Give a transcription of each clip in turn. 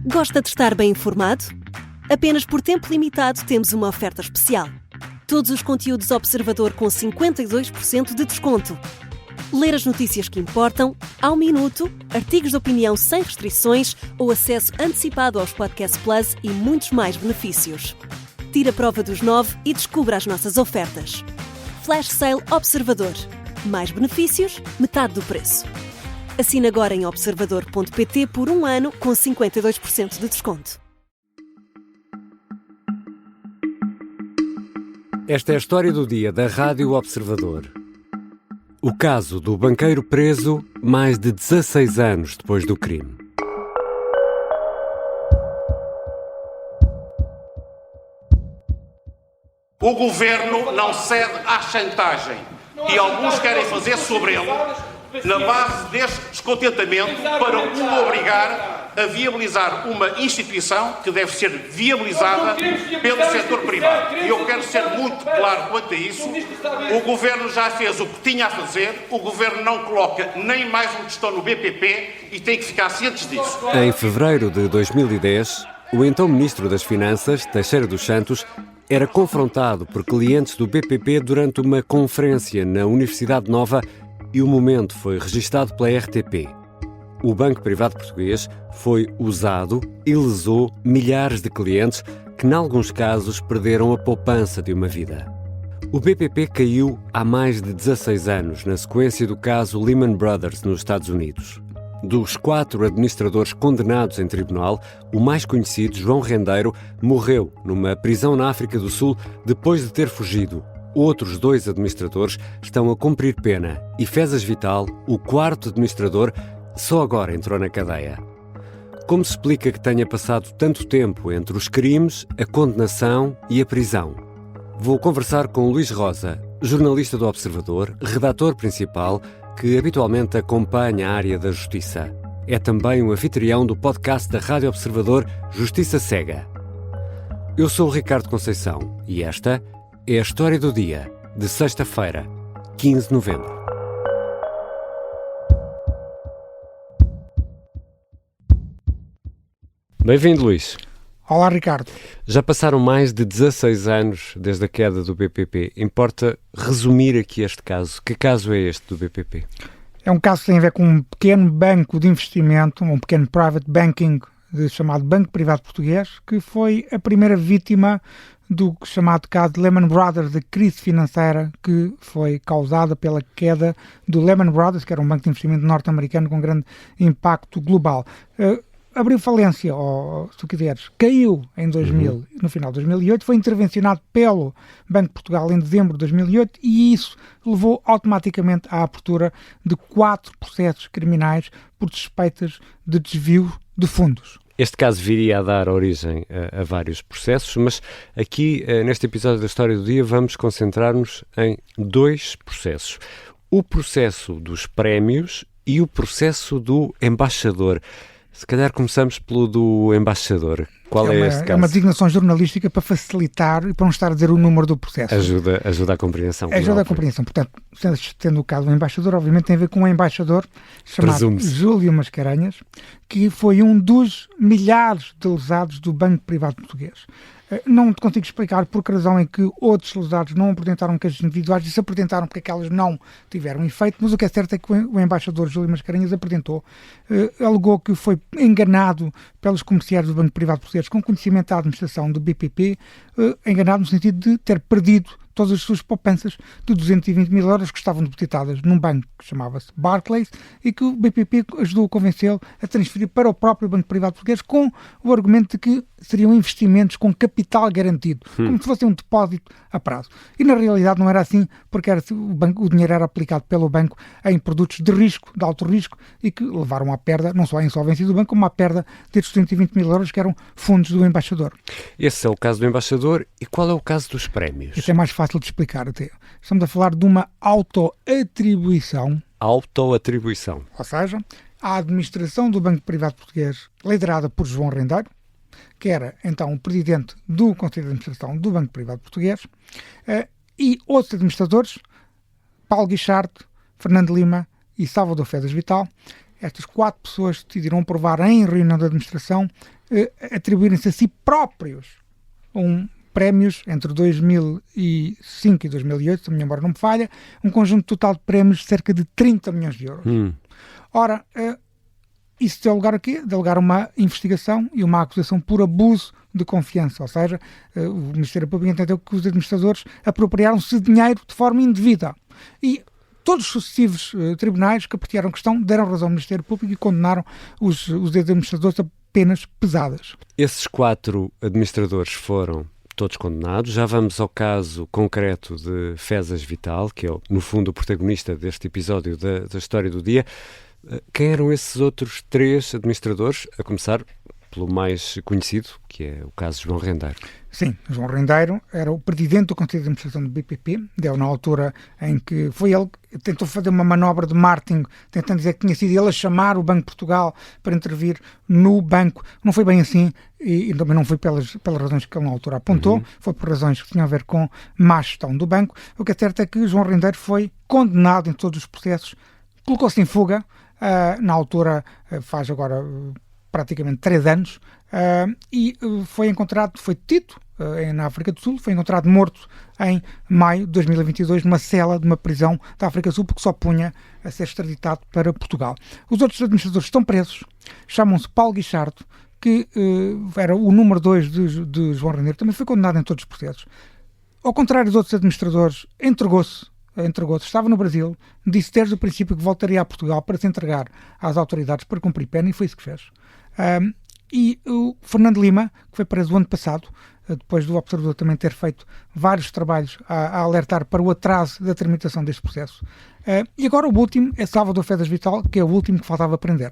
Gosta de estar bem informado? Apenas por tempo limitado temos uma oferta especial. Todos os conteúdos Observador com 52% de desconto. Ler as notícias que importam, ao minuto, artigos de opinião sem restrições ou acesso antecipado aos Podcast Plus e muitos mais benefícios. Tire a prova dos 9 e descubra as nossas ofertas. Flash Sale Observador. Mais benefícios, metade do preço. Assine agora em observador.pt por 1 ano com 52% de desconto. Esta é a história do dia da Rádio Observador. O caso do banqueiro preso mais de 16 anos depois do crime. O governo não cede à chantagem e alguns querem fazer sobre ele na base deste descontentamento para o obrigar a viabilizar uma instituição que deve ser viabilizada pelo setor privado. E eu quero ser muito claro quanto a isso. O Governo já fez o que tinha a fazer, o Governo não coloca nem mais um tostão no BPP e tem que ficar cientes disso. Em fevereiro de 2010, o então Ministro das Finanças, Teixeira dos Santos, era confrontado por clientes do BPP durante uma conferência na Universidade Nova e o momento foi registado pela RTP. O Banco Privado Português foi usado e lesou milhares de clientes que, em alguns casos, perderam a poupança de uma vida. O BPP caiu há mais de 16 anos, na sequência do caso Lehman Brothers nos Estados Unidos. Dos 4 administradores condenados em tribunal, o mais conhecido, João Rendeiro, morreu numa prisão na África do Sul depois de ter fugido. Outros 2 administradores estão a cumprir pena e Fezas Vital, o 4º administrador, só agora entrou na cadeia. Como se explica que tenha passado tanto tempo entre os crimes, a condenação e a prisão? Vou conversar com Luís Rosa, jornalista do Observador, redator principal, que habitualmente acompanha a área da justiça. É também o anfitrião do podcast da Rádio Observador Justiça Cega. Eu sou o Ricardo Conceição e esta é a história do dia, de sexta-feira, 15 de novembro. Bem-vindo, Luís. Olá, Ricardo. Já passaram mais de 16 anos desde a queda do BPP. Importa resumir aqui este caso. Que caso é este do BPP? É um caso que tem a ver com um pequeno banco de investimento, um pequeno private banking, chamado Banco Privado Português, que foi a primeira vítima do chamado caso de Lehman Brothers, da crise financeira que foi causada pela queda do Lehman Brothers, que era um banco de investimento norte-americano com grande impacto global. Abriu falência, ou se tu quiseres, caiu em 2000, no final de 2008, foi intervencionado pelo Banco de Portugal em dezembro de 2008 e isso levou automaticamente à abertura de 4 processos criminais por suspeitas de desvio de fundos. Este caso viria a dar origem a vários processos, mas aqui, neste episódio da História do Dia, vamos concentrar-nos em 2 processos. O processo dos prémios e o processo do embaixador. Se calhar começamos pelo do embaixador. Qual é este caso? É uma designação jornalística para facilitar e para não estar a dizer o número do processo. Ajuda à compreensão. Ajuda à compreensão. Portanto, tendo o caso do embaixador, obviamente tem a ver com um embaixador chamado Júlio Mascarenhas, que foi um dos milhares de lesados do Banco Privado Português. Não te consigo explicar por que razão é que outros lesados não apresentaram queixas individuais e se apresentaram porque aquelas não tiveram efeito, mas o que é certo é que o embaixador Júlio Mascarenhas apresentou, alegou que foi enganado pelos comerciários do Banco Privado Português com conhecimento da administração do BPP, enganado no sentido de ter perdido todas as suas poupanças de 220 mil euros que estavam depositadas num banco que chamava-se Barclays e que o BPP ajudou a convencê-lo a transferir para o próprio Banco Privado Português com o argumento de que seriam investimentos com capital garantido, como se fosse um depósito a prazo. E na realidade não era assim, porque o dinheiro era aplicado pelo banco em produtos de risco, de alto risco, e que levaram à perda, não só à insolvência do banco, como à perda destes 220 mil euros que eram fundos do embaixador. Esse é o caso do embaixador. E qual é o caso dos prémios? Isso é mais fácil de explicar até. Estamos a falar de uma autoatribuição. Autoatribuição. Ou seja, a administração do Banco Privado Português, liderada por João Rendeiro, que era então o presidente do Conselho de Administração do Banco Privado Português, e outros administradores, Paulo Guichard, Fernando Lima e Salvador Fezas Vital. Estas 4 pessoas decidiram aprovar em reunião de administração atribuírem-se a si próprios prémios entre 2005 e 2008, se a minha memória não me falha, um conjunto total de prémios de cerca de 30 milhões de euros. Ora, isso deu lugar a quê? Deu lugar a uma investigação e uma acusação por abuso de confiança, ou seja, o Ministério Público entendeu que os administradores apropriaram-se de dinheiro de forma indevida. E todos os sucessivos tribunais que apreciaram a questão deram razão ao Ministério Público e condenaram os administradores a penas pesadas. Esses 4 administradores foram todos condenados. Já vamos ao caso concreto de Fezas Vital, que é, no fundo, o protagonista deste episódio da História do Dia. Quem eram esses outros 3 administradores? A começar pelo mais conhecido, que é o caso de João Rendeiro. Sim, João Rendeiro era o presidente do Conselho de Administração do BPP, deu na altura em que foi ele que tentou fazer uma manobra de marketing, tentando dizer que tinha sido ele a chamar o Banco de Portugal para intervir no banco. Não foi bem assim e também não foi pelas razões que ele na altura apontou, foi por razões que tinham a ver com má gestão do banco. O que é certo é que João Rendeiro foi condenado em todos os processos, colocou-se em fuga, na altura faz agora praticamente 3 anos, e foi detido na África do Sul, foi encontrado morto em maio de 2022 numa cela de uma prisão da África do Sul, porque só punha a ser extraditado para Portugal. Os outros administradores estão presos, chamam-se Paulo Guichardo, que era o número 2 de João Rendeiro, também foi condenado em todos os processos. Ao contrário dos outros administradores, entregou-se, estava no Brasil, disse desde o princípio que voltaria a Portugal para se entregar às autoridades para cumprir pena, e foi isso que fez. E o Fernando Lima, que foi preso o ano passado, depois do Observador também ter feito vários trabalhos a alertar para o atraso da tramitação deste processo. E agora o último é Salvador Fezas Vital, que é o último que faltava prender.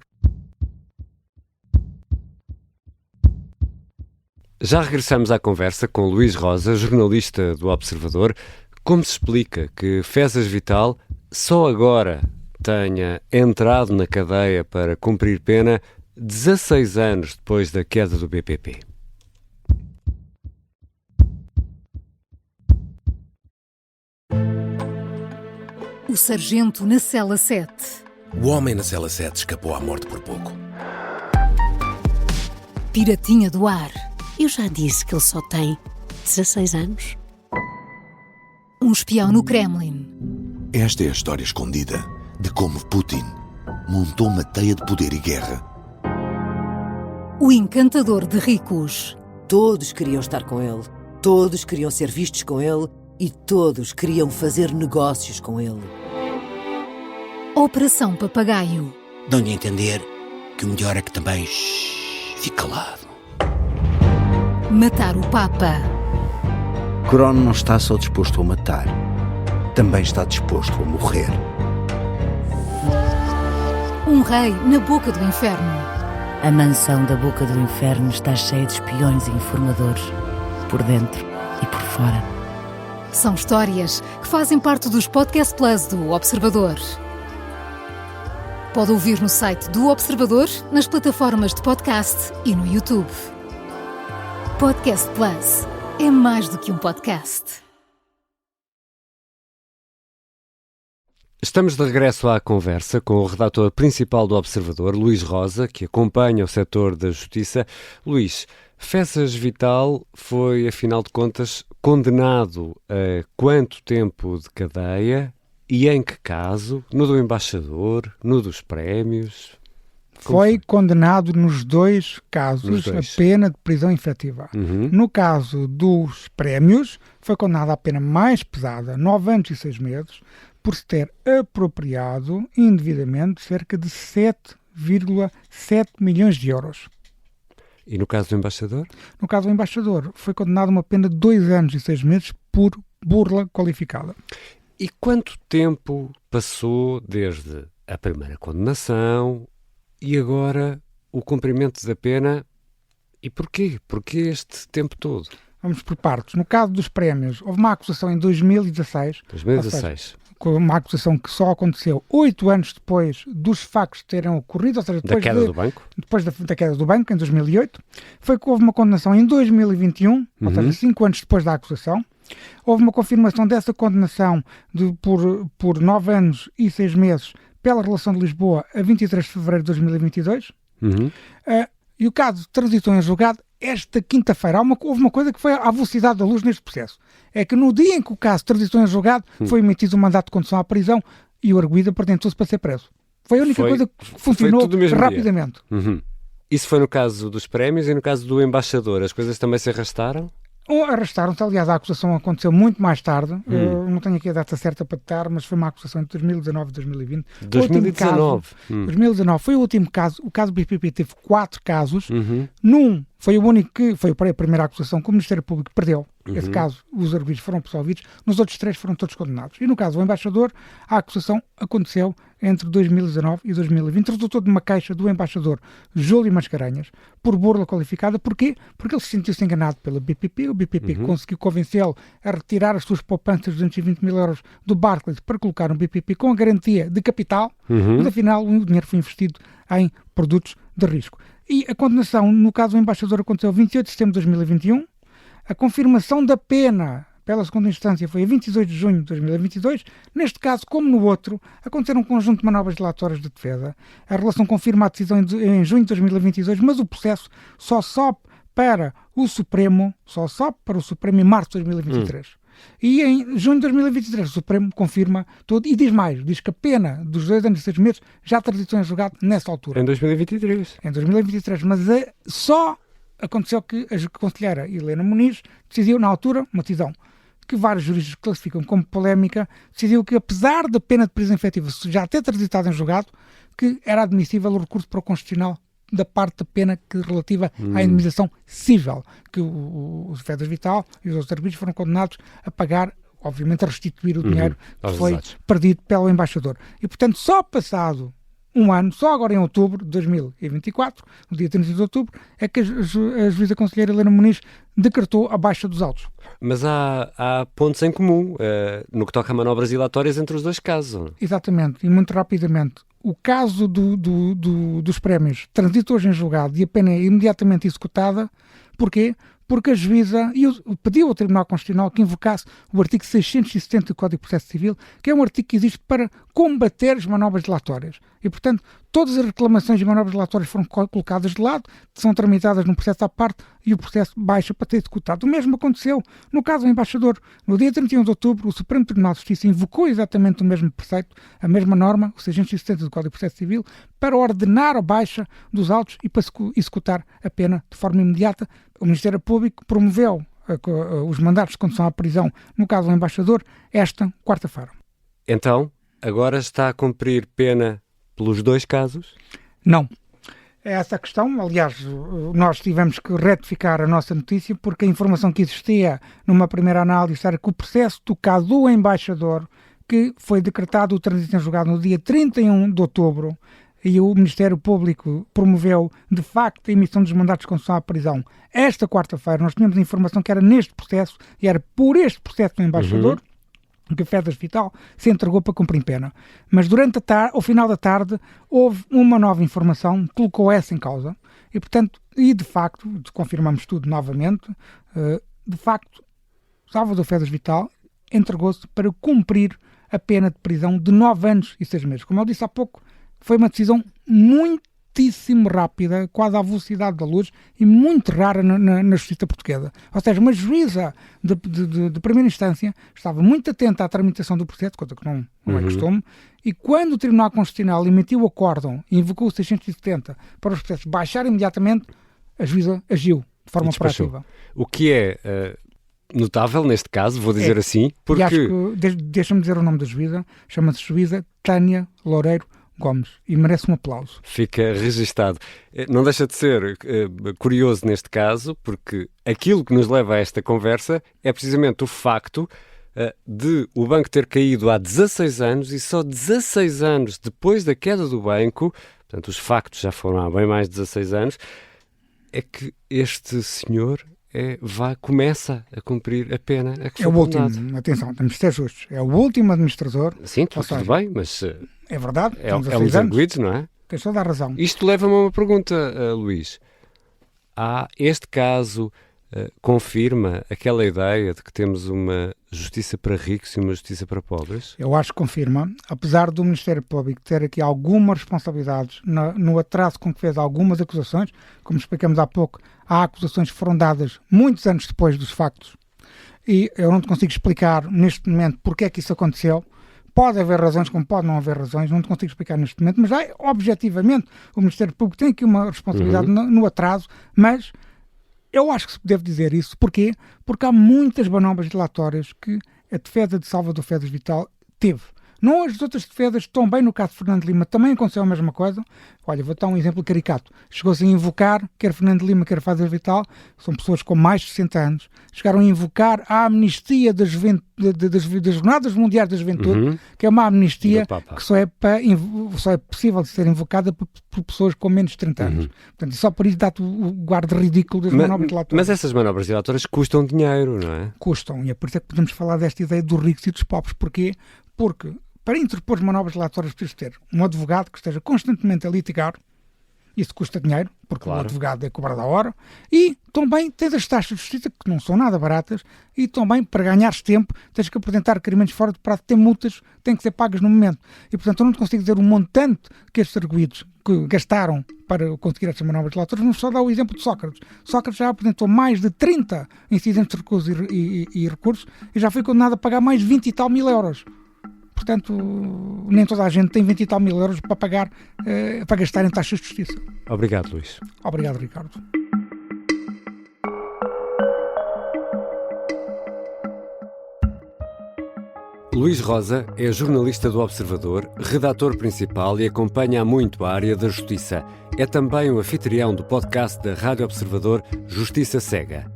Já regressamos à conversa com Luís Rosa, jornalista do Observador. Como se explica que Fezas Vital só agora tenha entrado na cadeia para cumprir pena 16 anos depois da queda do BPP? O sargento na cela 7. O homem na cela 7 escapou à morte por pouco. Piratinha do ar. Eu já disse que ele só tem 16 anos. Um espião no Kremlin. Esta é a história escondida de como Putin montou uma teia de poder e guerra. O encantador de ricos. Todos queriam estar com ele, todos queriam ser vistos com ele e todos queriam fazer negócios com ele. Operação Papagaio. Dão-lhe a entender que o melhor é que também fique calado. Matar o Papa. Crono não está só disposto a matar, também está disposto a morrer. Um rei na boca do inferno. A mansão da boca do inferno está cheia de espiões e informadores, por dentro e por fora. São histórias que fazem parte dos Podcast Plus do Observador. Pode ouvir no site do Observador, nas plataformas de podcast e no YouTube. Podcast Plus é mais do que um podcast. Estamos de regresso à conversa com o redator principal do Observador, Luís Rosa, que acompanha o setor da justiça. Luís, Fezas Vital foi, afinal de contas, condenado a quanto tempo de cadeia e em que caso? No do embaixador, no dos prémios? Foi condenado nos 2 casos a pena de prisão efetiva. No caso dos prémios, foi condenado à pena mais pesada, 9 anos e 6 meses, por se ter apropriado indevidamente cerca de 7,7 milhões de euros. E no caso do embaixador? No caso do embaixador, foi condenado a uma pena de 2 anos e 6 meses por burla qualificada. E quanto tempo passou desde a primeira condenação e agora o cumprimento da pena? E porquê? Porquê este tempo todo? Vamos por partes. No caso dos prémios, houve uma acusação em 2016. 2016. Uma acusação que só aconteceu 8 anos depois dos factos terem ocorrido, ou seja, depois da queda do banco? Depois da queda do banco, em 2008. Foi que houve uma condenação em 2021, ou seja, 5 anos depois da acusação. Houve uma confirmação dessa condenação por 9 anos e 6 meses pela Relação de Lisboa a 23 de fevereiro de 2022. E E o caso transitou em julgado esta quinta-feira. Houve uma coisa que foi à velocidade da luz neste processo. É que no dia em que o caso transitou em julgado, foi emitido um mandato de condução à prisão e o arguido apresentou-se para ser preso. Foi a única coisa que funcionou rapidamente. Isso foi no caso dos prémios e no caso do embaixador. As coisas também se arrastaram? Arrastaram-se, aliás, a acusação aconteceu muito mais tarde. Eu não tenho aqui a data certa para dar, mas foi uma acusação entre 2019 e 2020. 2019? 2019 foi o último caso. O caso BPP teve 4 casos. Num foi o único que foi a primeira acusação que o Ministério Público perdeu. Esse caso, os arguidos foram absolvidos. Nos outros 3 foram todos condenados. E no caso do embaixador, a acusação aconteceu entre 2019 e 2020. Resultou de uma queixa do embaixador Júlio Mascarenhas por burla qualificada. Porquê? Porque ele se sentiu-se enganado pela BPP. O BPP conseguiu convencê-lo a retirar as suas poupanças de 220 mil euros do Barclays para colocar um BPP com a garantia de capital. Mas afinal o dinheiro foi investido em produtos de risco. E a condenação, no caso do embaixador, aconteceu 28 de setembro de 2021. A confirmação da pena pela segunda instância foi a 22 de junho de 2022. Neste caso, como no outro, aconteceram um conjunto de manobras dilatórias de defesa. A relação confirma a decisão em junho de 2022, mas o processo só sobe para o Supremo em março de 2023. E em junho de 2023 o Supremo confirma tudo e diz mais, diz que a pena dos 2 anos e 6 meses já transitou em julgado nessa altura. Em 2023. Em 2023, mas só aconteceu que a conselheira Helena Muniz decidiu, na altura, uma decisão que vários juristas classificam como polémica, decidiu que, apesar da pena de prisão efetiva já ter transitado em julgado, que era admissível o recurso para o Constitucional da parte da pena relativa à indemnização civil, que o Fedas Vital e os outros arbitros foram condenados a pagar, obviamente a restituir o dinheiro que foi perdido pelo embaixador. E, portanto, só passado um ano, só agora em outubro de 2024, no dia 30 de outubro, é que a juíza conselheira Helena Muniz decretou a baixa dos autos. Mas há pontos em comum no que toca a manobras dilatórias entre os dois casos. Exatamente, e muito rapidamente. O caso dos prémios transitou hoje em julgado e a pena é imediatamente executada. Porquê? Porque a juíza pediu ao Tribunal Constitucional que invocasse o artigo 670 do Código de Processo Civil, que é um artigo que existe para combater as manobras dilatórias. E, portanto, todas as reclamações de manobras dilatórias foram colocadas de lado, são tramitadas num processo à parte e o processo baixa para ser executado. O mesmo aconteceu no caso do embaixador. No dia 31 de outubro, o Supremo Tribunal de Justiça invocou exatamente o mesmo preceito, a mesma norma, o 670 do Código de Processo Civil, para ordenar a baixa dos autos e para executar a pena de forma imediata. O Ministério Público promoveu os mandatos de condução à prisão, no caso do embaixador, esta quarta-feira. Então, agora está a cumprir pena pelos 2 casos? Não. É essa a questão. Aliás, nós tivemos que retificar a nossa notícia porque a informação que existia numa primeira análise era que o processo do caso do embaixador, que foi decretado o trânsito em julgado no dia 31 de outubro, e o Ministério Público promoveu, de facto, a emissão dos mandatos de condução à prisão esta quarta-feira. Nós tínhamos a informação que era neste processo, e era por este processo do embaixador, que Fedas Vital se entregou para cumprir pena. Mas ao final da tarde, houve uma nova informação que colocou essa em causa, e, portanto, de facto, confirmamos tudo novamente, de facto, Salvador Fedas Vital entregou-se para cumprir a pena de prisão de 9 anos e 6 meses. Como eu disse há pouco, foi uma decisão muitíssimo rápida, quase à velocidade da luz, e muito rara na justiça portuguesa. Ou seja, uma juíza de primeira instância estava muito atenta à tramitação do processo, coisa que não é costume, e quando o Tribunal Constitucional emitiu o acórdão e invocou o 670 para os processos baixar imediatamente, a juíza agiu de forma operativa. O que é notável neste caso, vou dizer assim, porque... E acho que, deixa-me dizer o nome da juíza, chama-se juíza Tânia Loureiro Gomes, e merece um aplauso. Fica registado. Não deixa de ser curioso neste caso, porque aquilo que nos leva a esta conversa é precisamente o facto de o banco ter caído há 16 anos e só 16 anos depois da queda do banco, portanto os factos já foram há bem mais de 16 anos, é que este senhor começa a cumprir a pena a que foi condenado. É o último, atenção, temos de ser justos, é o último administrador. Sim, tudo bem, mas... É verdade, é uns arguidos, não é? Tens toda a razão. Isto leva-me a uma pergunta, Luís. Há este caso, confirma aquela ideia de que temos uma justiça para ricos e uma justiça para pobres? Eu acho que confirma, apesar do Ministério Público ter aqui algumas responsabilidades no atraso com que fez algumas acusações, como explicamos há pouco, há acusações que foram dadas muitos anos depois dos factos, e eu não te consigo explicar neste momento porque é que isso aconteceu. Pode haver razões, como pode não haver razões, não te consigo explicar neste momento, mas objetivamente o Ministério Público tem aqui uma responsabilidade no atraso, mas eu acho que se deve dizer isso. Porquê? Porque há muitas manobras dilatórias que a defesa de Salvador Félix Vital teve. Não as outras defesas estão bem. No caso de Fernando Lima também aconteceu a mesma coisa. Olha, vou dar um exemplo caricato. Chegou-se a invocar, quer Fernando Lima, quer Félix Vital, são pessoas com mais de 60 anos, chegaram a invocar a amnistia das Jornadas Mundiais da Juventude, que é uma amnistia que só é possível de ser invocada por pessoas com menos de 30 anos. Portanto, só por isso dá-te o guarda ridículo das manobras dilatórias. Mas essas manobras dilatórias custam dinheiro, não é? Custam, e é por isso que podemos falar desta ideia dos ricos e dos pobres. Porquê? Porque para interpor manobras dilatórias precisas ter um advogado que esteja constantemente a litigar. Isso custa dinheiro, porque o advogado é cobrado à hora. E também tens as taxas de justiça, que não são nada baratas, e também, para ganhares tempo, tens que apresentar requerimentos fora de prazo, ter multas, têm que ser pagas no momento. E, portanto, eu não te consigo dizer o montante que estes arguidos que gastaram para conseguir estas manobras dilatórias. Vamos só dar o exemplo de Sócrates. Sócrates já apresentou mais de 30 incidentes de recursos e recursos, e já foi condenado a pagar mais 20 e tal mil euros. Portanto, nem toda a gente tem 20 e tal mil euros para pagar, para gastar em taxas de justiça. Obrigado, Luís. Obrigado, Ricardo. Luís Rosa é jornalista do Observador, redator principal e acompanha há muito a área da justiça. É também o anfitrião do podcast da Rádio Observador Justiça Cega.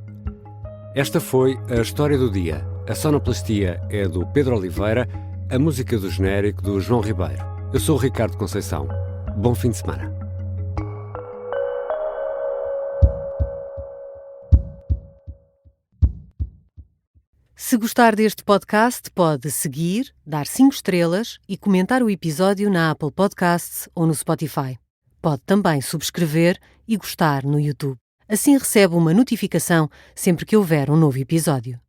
Esta foi a história do dia. A sonoplastia é do Pedro Oliveira, a música do genérico do João Ribeiro. Eu sou o Ricardo Conceição. Bom fim de semana. Se gostar deste podcast, pode seguir, dar 5 estrelas e comentar o episódio na Apple Podcasts ou no Spotify. Pode também subscrever e gostar no YouTube. Assim recebe uma notificação sempre que houver um novo episódio.